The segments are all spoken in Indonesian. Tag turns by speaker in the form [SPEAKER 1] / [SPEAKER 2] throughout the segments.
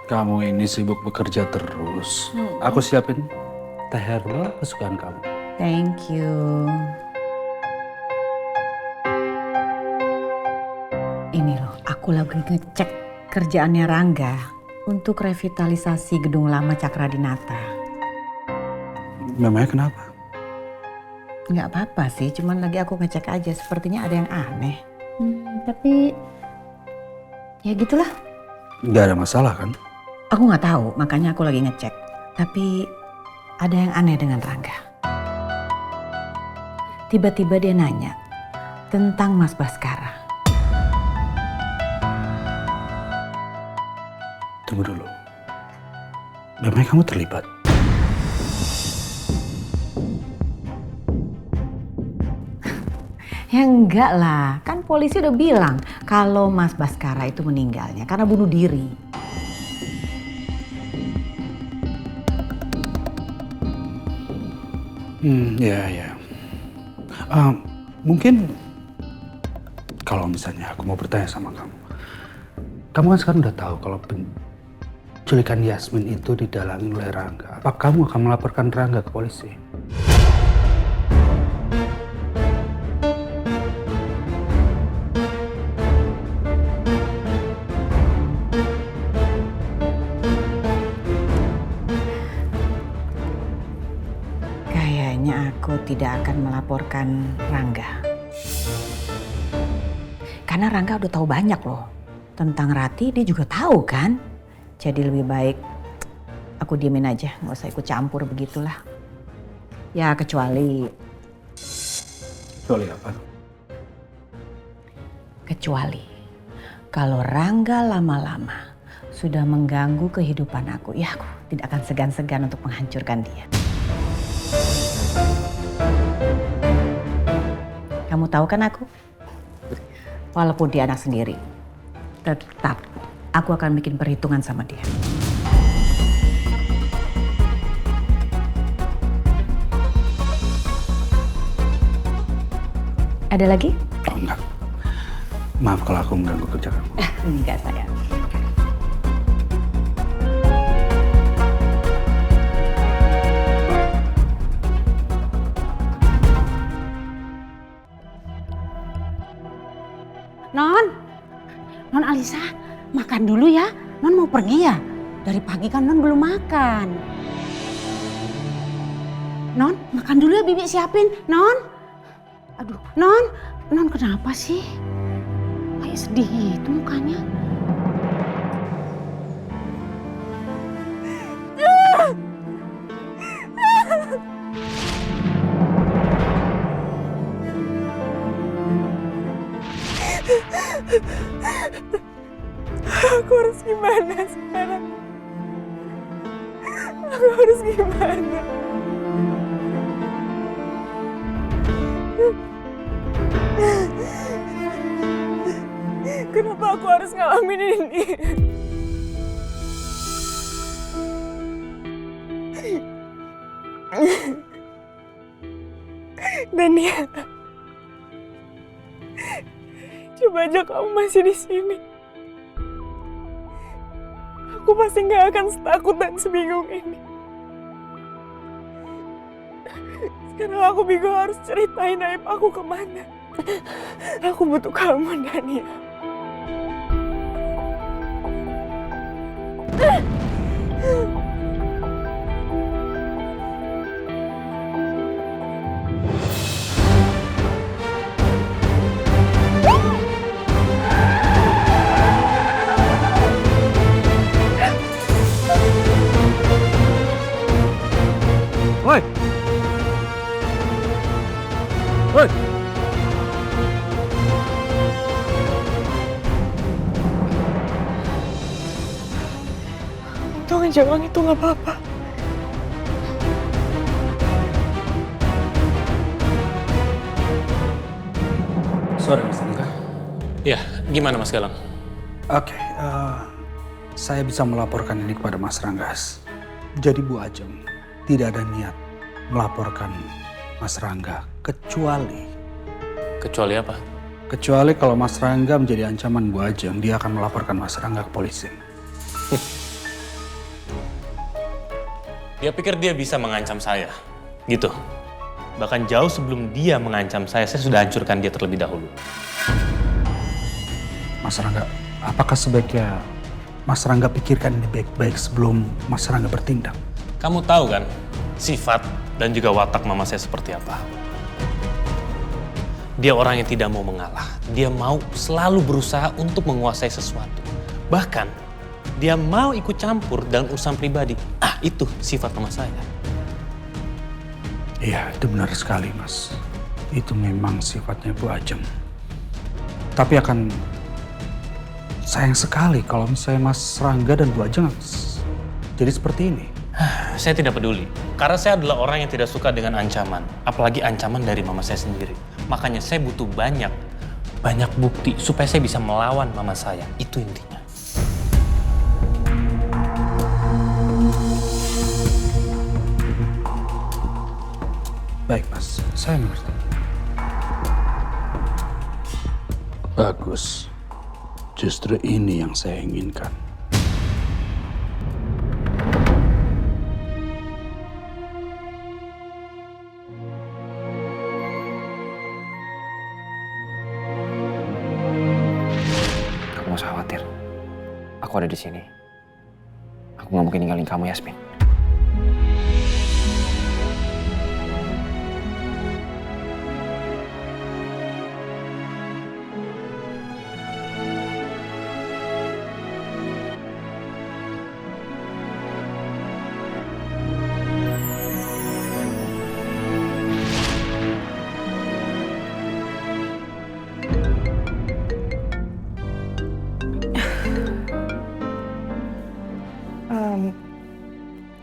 [SPEAKER 1] Kamu ini sibuk bekerja terus. Aku siapin teh herbal kesukaan kamu.
[SPEAKER 2] Thank you. Ini loh, aku lagi ngecek kerjaannya Rangga untuk revitalisasi gedung lama Cakradinata.
[SPEAKER 1] Memangnya kenapa?
[SPEAKER 2] Nggak apa-apa sih, cuman lagi aku ngecek aja. Sepertinya ada yang aneh. Tapi ya gitulah.
[SPEAKER 1] Nggak ada masalah kan?
[SPEAKER 2] Aku nggak tahu, makanya aku lagi ngecek. Tapi ada yang aneh dengan Rangga. Tiba-tiba dia nanya tentang Mas Baskara.
[SPEAKER 1] Tunggu dulu. Memangnya kamu terlibat?
[SPEAKER 2] Ya enggak lah, kan polisi udah bilang kalau Mas Baskara itu meninggalnya karena bunuh diri.
[SPEAKER 1] Ya. Mungkin kalau misalnya aku mau bertanya sama kamu. Kamu kan sekarang udah tahu kalau penculikan Yasmin itu didalami oleh Rangga. Apa kamu akan melaporkan Rangga ke polisi?
[SPEAKER 2] Kayaknya aku tidak akan melaporkan Rangga. Karena Rangga udah tahu banyak loh tentang Rati, dia juga tahu kan. Jadi lebih baik aku diemin aja, nggak usah ikut campur begitulah. Ya kecuali
[SPEAKER 1] Apa?
[SPEAKER 2] Kecuali kalau Rangga lama-lama sudah mengganggu kehidupan aku, ya aku tidak akan segan-segan untuk menghancurkan dia. Kamu tahu kan aku? Walaupun dia anak sendiri, tetap aku akan bikin perhitungan sama dia. Ada lagi?
[SPEAKER 1] Oh, enggak. Maaf kalau aku mengganggu kerja kamu.
[SPEAKER 2] Enggak sayang. Non Alisa, makan dulu ya. Non mau pergi ya? Dari pagi kan Non belum makan. Non, makan dulu ya, Bibi siapin. Non, aduh, Non kenapa sih? Kayak sedih gitu mukanya.
[SPEAKER 3] Aku harus gimana sekarang? Aku harus gimana? Kenapa aku harus ngalamin ini? Dania, coba aja kamu masih di sini. Aku pasti nggak akan setakut dan sebingung ini. Sekarang aku bingung harus ceritain aib aku kemana. Aku butuh kamu, Dania.
[SPEAKER 1] Woi! Woi!
[SPEAKER 3] Untung aja Bang itu nggak apa-apa.
[SPEAKER 1] Sorry, Mas Rangga.
[SPEAKER 4] Ya, gimana Mas Galang?
[SPEAKER 1] Oke, saya bisa melaporkan ini kepada Mas Ranggas. Jadi Bu Ajeng tidak ada niat melaporkan Mas Rangga kecuali
[SPEAKER 4] Kecuali apa?
[SPEAKER 1] kalau Mas Rangga menjadi ancaman Bu Ajeng, dia akan melaporkan Mas Rangga ke polisi.
[SPEAKER 4] Dia pikir dia bisa mengancam saya. Gitu. Bahkan jauh sebelum dia mengancam saya sudah hancurkan dia terlebih dahulu.
[SPEAKER 1] Mas Rangga, apakah sebaiknya Mas Rangga pikirkan ini baik-baik sebelum Mas Rangga bertindak?
[SPEAKER 4] Kamu tahu kan sifat dan juga watak mama saya seperti apa? Dia orang yang tidak mau mengalah. Dia mau selalu berusaha untuk menguasai sesuatu. Bahkan dia mau ikut campur dalam urusan pribadi. Itu sifat mama saya.
[SPEAKER 1] Iya, itu benar sekali, Mas. Itu memang sifatnya Bu Ajeng. Tapi akan sayang sekali kalau misalnya Mas Rangga dan Bu Ajeng jadi seperti ini.
[SPEAKER 4] Saya tidak peduli. Karena saya adalah orang yang tidak suka dengan ancaman. Apalagi ancaman dari mama saya sendiri. Makanya saya butuh banyak bukti supaya saya bisa melawan mama saya. Itu intinya.
[SPEAKER 1] Baik, Mas. Saya mengerti. Bagus. Justru ini yang saya inginkan.
[SPEAKER 5] Kamu gak usah khawatir. Aku ada di sini. Aku gak mungkin ninggalin kamu, Yasmin.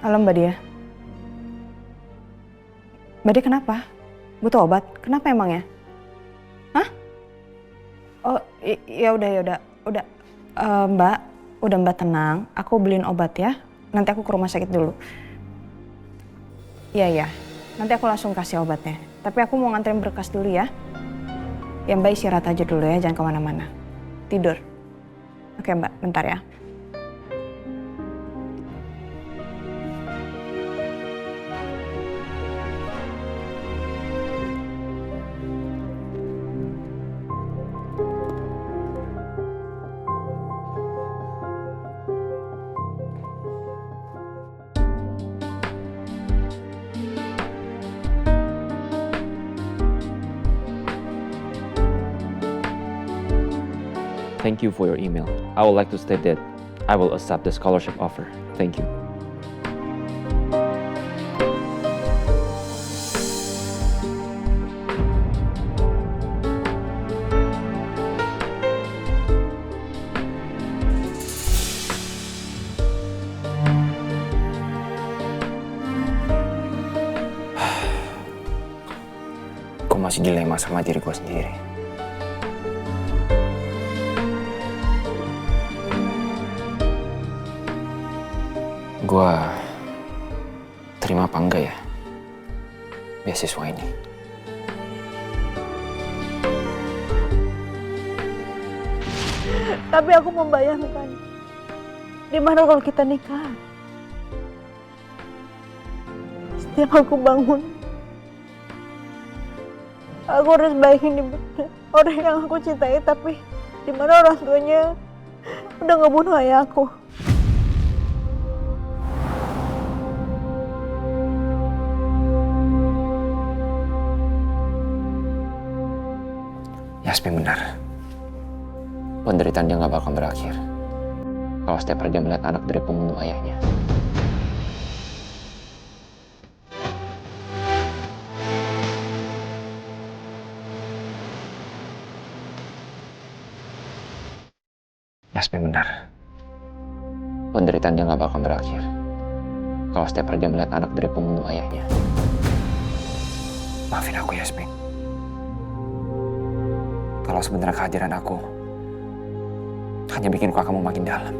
[SPEAKER 3] Halo Mbak Dia. Mbak Dia kenapa? Butuh obat? Kenapa emangnya? Hah? Oh, ya udah. Mbak, udah Mbak tenang. Aku beliin obat ya. Nanti aku ke rumah sakit dulu. Iya. Nanti aku langsung kasih obatnya. Tapi aku mau nganterin berkas dulu ya. Ya Mbak istirahat aja dulu ya, jangan kemana-mana. Tidur. Oke Mbak, bentar ya.
[SPEAKER 5] Thank you for your email. I would like to state that I will accept the scholarship offer. Thank you. Gue masih dilema sama diri gue sendiri. Gue terima apa enggak ya beasiswa ini?
[SPEAKER 3] Tapi aku membayangkan, gimana kalau kita nikah? Setiap aku bangun, aku harus bayangin di mana orang yang aku cintai, tapi di mana orang tuanya udah ngebunuh ayah aku.
[SPEAKER 5] Yasmin benar. Penderitaan dia gak bakal berakhir kalau setiap hari dia melihat anak dari pembunuh ayahnya. Yasmin benar. Penderitaan dia gak bakal berakhir kalau setiap hari dia melihat anak dari pembunuh ayahnya. Maafin aku, Yasmin. Kalau sebenarnya kehadiran aku hanya bikin luka kamu makin dalam.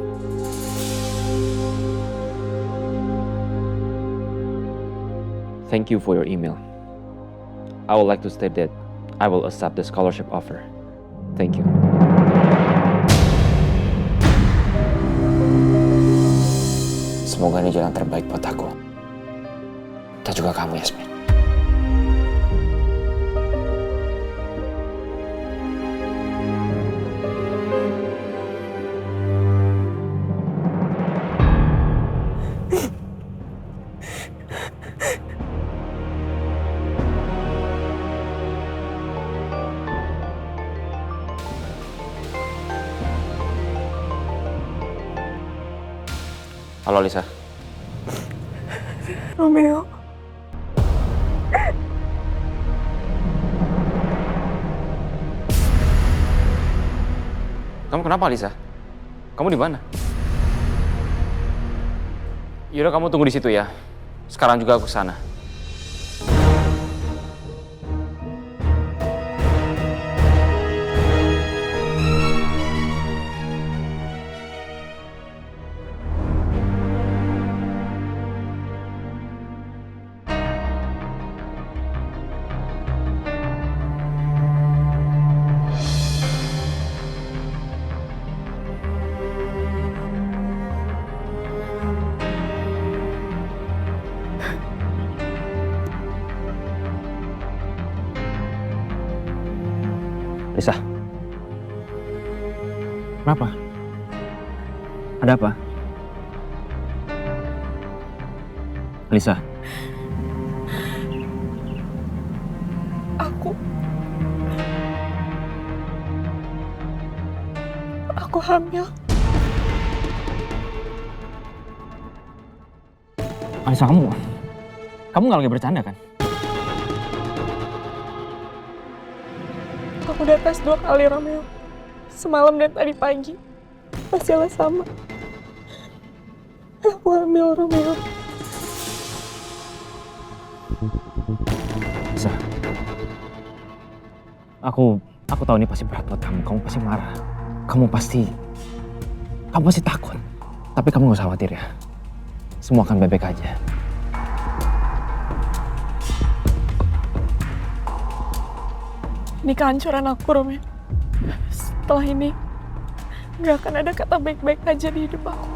[SPEAKER 5] Thank you for your email. I would like to state that I will accept the scholarship offer. Thank you. Semoga ini jalan terbaik buat aku. Dan juga kamu, Yasmin. Halo, Lisa.
[SPEAKER 3] Romeo.
[SPEAKER 5] Kamu kenapa, Lisa? Kamu di mana? Yaudah, kamu tunggu di situ ya. Sekarang juga aku kesana. Lisa. Kenapa? Ada apa? Lisa.
[SPEAKER 3] Aku hamil.
[SPEAKER 5] Alisa, kamu nggak lagi bercanda kan?
[SPEAKER 3] Aku udah tes 2 kali, Romeo. Semalam dan tadi pagi. Hasilnya sama. Aku hamil, Romeo.
[SPEAKER 5] Lisa. Aku tahu ini pasti berat buat kamu. Kamu pasti marah. Kamu pasti takut. Tapi kamu gak usah khawatir ya. Semua akan baik-baik aja.
[SPEAKER 3] Ini kehancuran aku, Romeo. Setelah ini, gak akan ada kata baik-baik aja di hidup aku.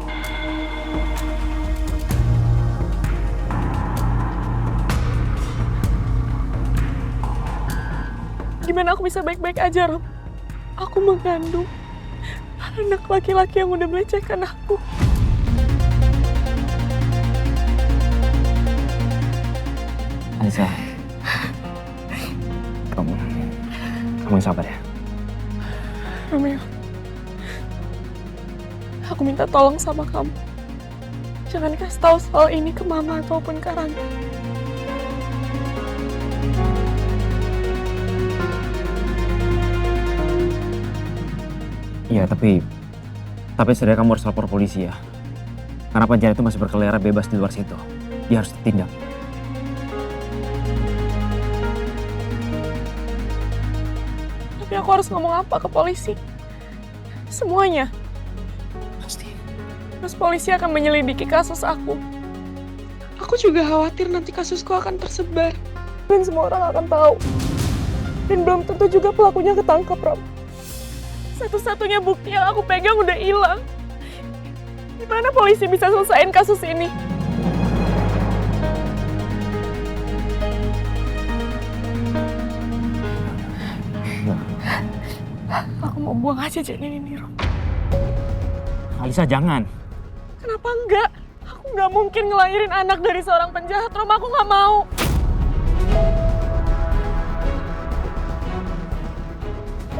[SPEAKER 3] Gimana aku bisa baik-baik aja, Rom? Aku mengandung anak laki-laki yang udah melecehkan aku.
[SPEAKER 5] Alisa, kamu yang sabar ya.
[SPEAKER 3] Romeo, aku minta tolong sama kamu. Jangan kasih tahu soal ini ke Mama ataupun ke Rangga.
[SPEAKER 5] Iya, tapi setidaknya kamu harus lapor polisi ya. Karena penjara itu masih berkeliaran bebas di luar situ. Dia harus ditindak.
[SPEAKER 3] Tapi aku harus ngomong apa ke polisi? Semuanya.
[SPEAKER 5] Pasti.
[SPEAKER 3] Terus polisi akan menyelidiki kasus aku. Aku juga khawatir nanti kasusku akan tersebar. Dan semua orang akan tahu. Dan belum tentu juga pelakunya ketangkap, Rob. Satu-satunya bukti yang aku pegang udah hilang. Gimana polisi bisa selesaiin kasus ini? Aku mau buang aja janin ini, Rom.
[SPEAKER 5] Alisa, jangan.
[SPEAKER 3] Kenapa enggak? Aku nggak mungkin ngelahirin anak dari seorang penjahat, Rom. Aku nggak mau.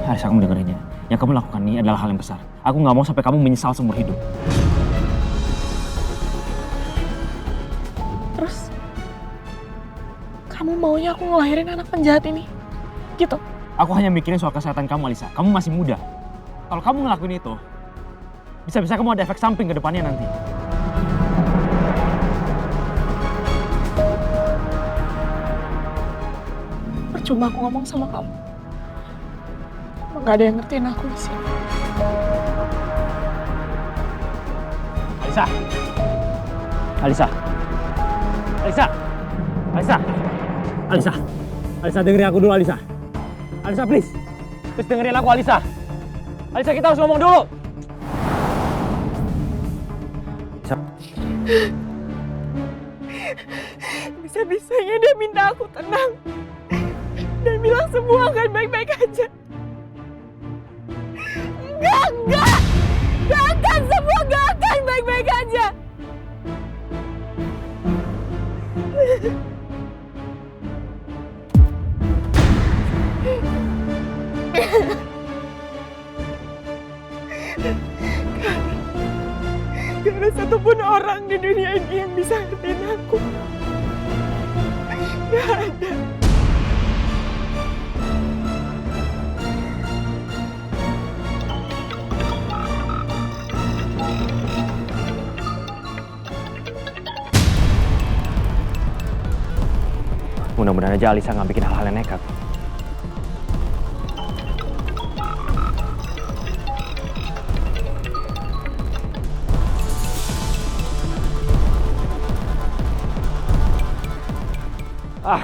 [SPEAKER 5] Alisa, kamu dengerin ya. Yang kamu lakukan ini adalah hal yang besar. Aku nggak mau sampai kamu menyesal seumur hidup.
[SPEAKER 3] Terus, kamu maunya aku ngelahirin anak penjahat ini? Gitu?
[SPEAKER 5] Aku hanya mikirin soal kesehatan kamu, Alisa. Kamu masih muda. Kalau kamu ngelakuin itu, bisa-bisa kamu ada efek samping ke depannya nanti.
[SPEAKER 3] Percuma aku ngomong sama kamu. Nggak ada yang ngertiin aku di sini.
[SPEAKER 5] Alisa! Alisa! Alisa! Alisa! Alisa! Alisa, dengerin aku dulu, Alisa. Alisa, please. Please dengerin aku, Alisa. Alisa, kita harus ngomong dulu. Alisa.
[SPEAKER 3] Bisa-bisanya dia minta aku tenang. Dan bilang semua akan baik-baik aja. Enggak! Gak akan, semua gak akan baik-baik aja. Gak ada satupun orang di dunia ini yang bisa ngertiin aku. Gak ada.
[SPEAKER 5] Mudah-mudahan aja Alisa nggak bikin hal-hal yang nekat. Ah,